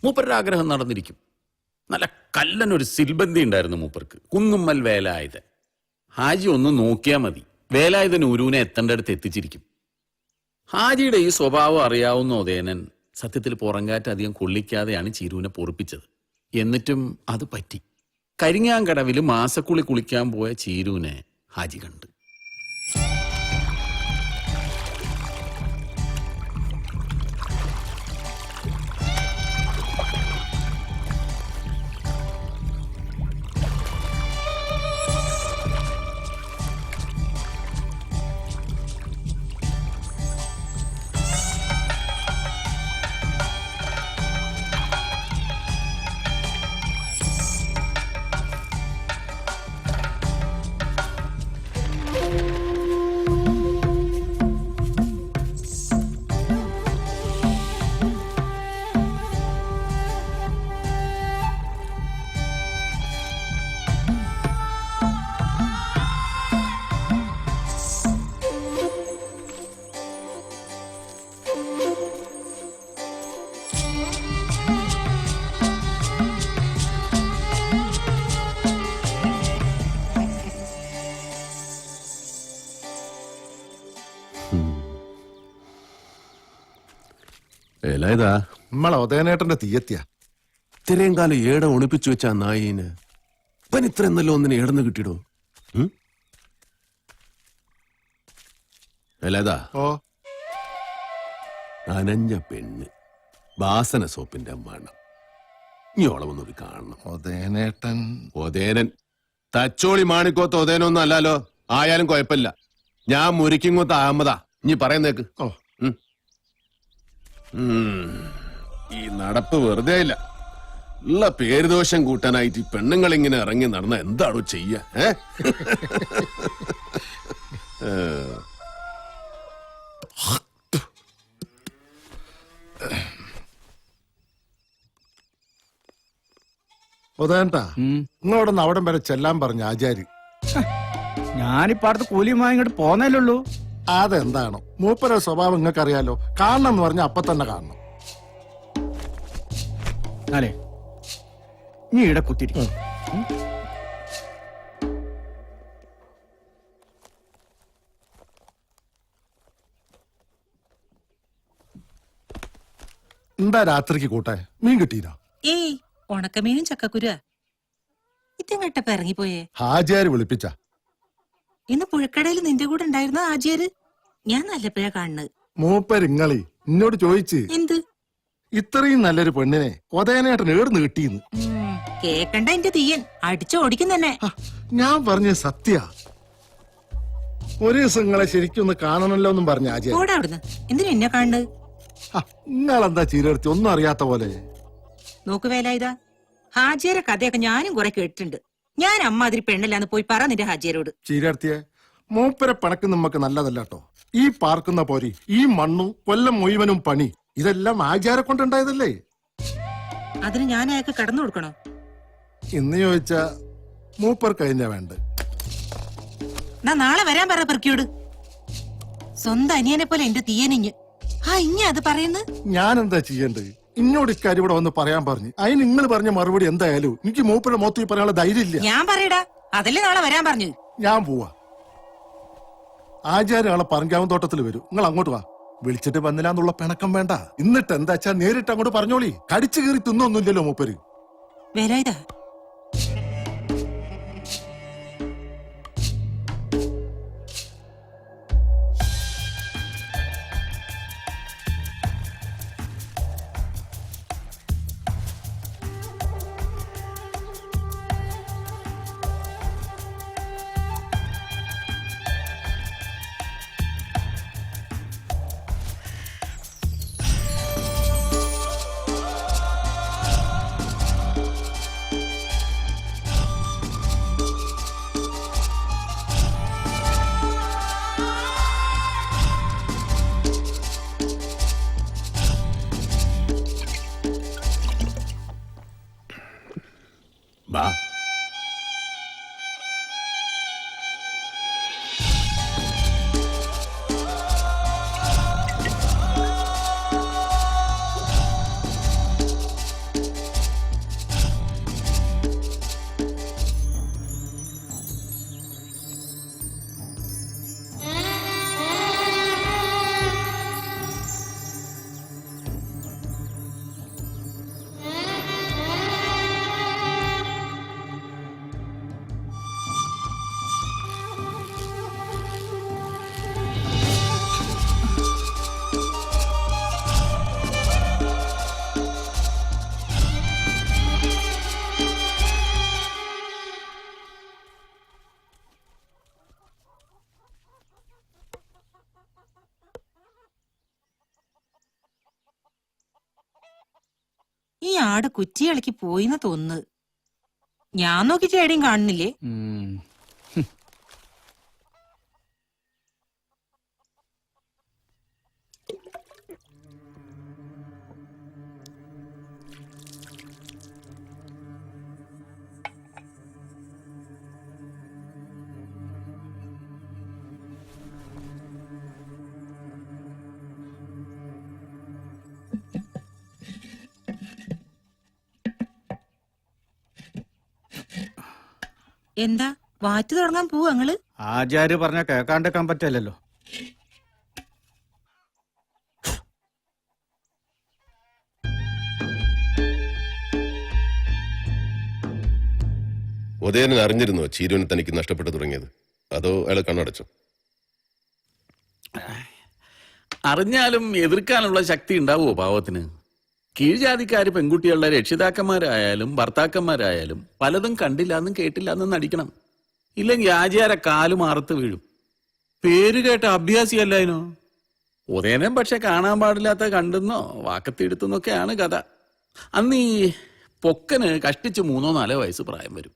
മൂപ്പരുടെ ആഗ്രഹം നടന്നിരിക്കും. നല്ല കല്ലനൊരു സിൽബന്തി ഉണ്ടായിരുന്നു മൂപ്പർക്ക്, കുന്നുമ്മൽ വേലായുധൻ. ഹാജി ഒന്ന് നോക്കിയാൽ മതി, വേലായുധൻ ഉരുവിനെ എത്തേണ്ടടുത്ത് എത്തിച്ചിരിക്കും. ഹാജിയുടെ ഈ സ്വഭാവം അറിയാവുന്ന ഉദയനൻ സത്യത്തിൽ പുറങ്കാറ്റ് അധികം കൊള്ളിക്കാതെയാണ് ചീരുവിനെ പൊറിപ്പിച്ചത്. എന്നിട്ടും അത് പറ്റി. കരിങ്ങാങ്കടവിൽ മാസക്കുളി കുളിക്കാൻ പോയ ചീരുവിനെ ഹാജി കണ്ട്. വേലായുധാ, നമ്മളെ ഉദയനേട്ടന്റെ തീയത്തിയ ഇത്രയും കാലം ഏട ഒളിപ്പിച്ചു വെച്ച ആ നായീന് ഇപ്പൻ ഇത്ര എന്നല്ലോ ഒന്നിനെ ഏടന്ന് കിട്ടിയിടോ? വേലായുധാ, ഓ നനഞ്ഞ പെണ്ണ്, വാസന സോപ്പിന്റെ മണം, നീ ഓളമൊന്നൊരു കാണണം. ഉദയനേട്ടൻ ഒതേനൻ തച്ചോളി മാണിക്കോത്ത് ഒതേനൊന്നും അല്ലാലോ, ആയാലും കുഴപ്പമില്ല. ഞാൻ മുരിക്കിങ്ങോത്ത് അഹമ്മദാ, നീ പറയുന്നേക്ക്. ഓ ഈ നടപ്പ് വെറുതെ ഇല്ല. ഉള്ള പേരുദോഷം കൂട്ടാനായിട്ട് ഈ പെണ്ണുങ്ങൾ ഇങ്ങനെ ഇറങ്ങി നടന്ന എന്താണോ ചെയ്യ? ഉദയനട്ടാ, നിങ്ങളോടൊന്ന് അവിടം വരെ ചെല്ലാൻ പറഞ്ഞു ആചാരി. ഞാനിപ്പോ അടുത്ത് കൂലിയുമായി ഇങ്ങോട്ട് പോന്നേലുള്ളൂ. അതെന്താണോ മൂപ്പര സ്വഭാവം നിങ്ങൾക്ക് അറിയാലോ. കാണണം എന്ന് പറഞ്ഞാൽ അപ്പൊ തന്നെ കാണണം. അല്ലേ, നീ ഇവിടെ കുത്തിരിക്കും. എന്താ രാത്രിക്ക് കൂട്ടെ മീൻ കിട്ടീരാ? ഏയ്, ഉണക്കമീനും ചക്കക്കുരുവാ. ഇതെങ്ങട്ടപ്പ ഇറങ്ങിപ്പോയേ? ഹാജിയാര് വിളിപ്പിച്ച. ഇന്ന് പുഴക്കടയിൽ നിന്റെ കൂടെ ഉണ്ടായിരുന്ന ആജിയര് ഞാൻ നല്ലപ്പോഴാ കാണുന്നത്. മൂപ്പരിങ്ങളി എന്നോട് ചോദിച്ച് എന്ത്? ഇത്രയും നല്ലൊരു പെണ്ണിനെ ഉദയനേട്ടൻ ഏർന്ന് കിട്ടിയെന്ന്. കേക്കണ്ട എന്റെ തീയൻ, അടിച്ചോടിക്കും തന്നെ. ഞാൻ പറഞ്ഞ സത്യ. ഒരു ദിവസം നിങ്ങളെ ശരിക്കൊന്ന് കാണണല്ലോ എന്നും പറഞ്ഞ ആചാര്യ. ഓടാ അവിടുന്ന്. എന്തിനാ എന്നെ കാണുന്നത്? നിങ്ങളെന്താ ചീരടുത്തി ഒന്നും അറിയാത്ത പോലെ? നോക്ക് വേലായുധ, ഹാജിയരെ കഥയൊക്കെ ഞാനും കുറെ കേട്ടിട്ടുണ്ട്. ഞാൻ അമ്മാതിരി പെണ്ണല്ലാന്ന് പോയി പറ നിന്റെ ഹാജിയരോട്. ചീരടുത്തിയെ മൂപ്പരെ പണക്ക് നമുക്ക് നല്ലതല്ല കേട്ടോ. ഈ പാർക്കുന്ന പോരി, ഈ മണ്ണും കൊല്ലം മുഴുവനും പണി, ഇതെല്ലാം ആചാരെ കൊണ്ടുണ്ടായതല്ലേ. അതിന് ഞാൻ അയാൾക്ക് കടന്നു കൊടുക്കണോ? ഇന്ന് ചോദിച്ച മൂപ്പർ കഴിഞ്ഞ വേണ്ട. നാളെ വരാൻ പറ പെറുക്കിയോട്. സ്വന്തം അനിയനെ പോലെ എന്റെ തീയനിഞ്ഞ് അത് പറയുന്നത്. ഞാൻ എന്താ ചെയ്യേണ്ടത്? ഇന്നോട് ഇക്കാര്യം ഇവിടെ വന്ന് പറയാൻ പറഞ്ഞു. അതിന് നിങ്ങൾ പറഞ്ഞ മറുപടി എന്തായാലും എനിക്ക് മൂപ്പരുടെ മൊത്തം പറയാനുള്ള ധൈര്യം ഇല്ല. ഞാൻ പറയടാ, അതല്ലേ നാളെ വരാൻ പറഞ്ഞു. ഞാൻ പോവാ. ആചാര്യ ആളെ പറങ്കാവൻ തോട്ടത്തിൽ വരും. നിങ്ങൾ അങ്ങോട്ട് വാ. വിളിച്ചിട്ട് വന്നില്ലാന്നുള്ള പിണക്കം വേണ്ട. എന്നിട്ട് എന്താ വെച്ചാ നേരിട്ട് അങ്ങോട്ട് പറഞ്ഞോളി. കടിച്ചു കീറി തിന്നൊന്നുമില്ലല്ലോ മൂപ്പര്. വേലായുധ, വാ. ഈ ആട് കുറ്റിയിളക്കി പോയിന്ന് തോന്നുന്നത്. ഞാൻ നോക്കിയിട്ട് എവിടെയും കാണുന്നില്ലേ. ഉം. എന്താ വാറ്റ് തുടങ്ങാൻ പോവാ നിങ്ങള്? ആചാര്യ പറഞ്ഞ കേൾക്കാണ്ടിരിക്കാൻ പറ്റില്ലല്ലോ. ഉദയനൻ അറിഞ്ഞിരുന്നോ ചീരുവിനെ തനിക്ക് നഷ്ടപ്പെട്ടു തുടങ്ങിയത്? അതോ അയാൾ കണ്ണടച്ചോ? അറിഞ്ഞാലും എതിർക്കാനുള്ള ശക്തി ഉണ്ടാവുമോ പാവത്തിന്? കീഴ്ജാതിക്കാര് പെൺകുട്ടികളുടെ രക്ഷിതാക്കന്മാരായാലും ഭർത്താക്കന്മാരായാലും പലതും കണ്ടില്ലാന്നും കേട്ടില്ലാന്നും നടിക്കണം. ഇല്ലെങ്കിൽ ആചാര കാലും മാറത്ത് വീഴും. പേര് കേട്ട അഭ്യാസിയല്ലായിനോ. ഉദയനം പക്ഷെ കാണാൻ പാടില്ലാത്ത കണ്ടെന്നോ വാക്കത്തിയെടുത്തെന്നൊക്കെയാണ് കഥ. അന്ന് ഈ പൊക്കന് കഷ്ടിച്ച് 3-4 വയസ്സ് പ്രായം വരും.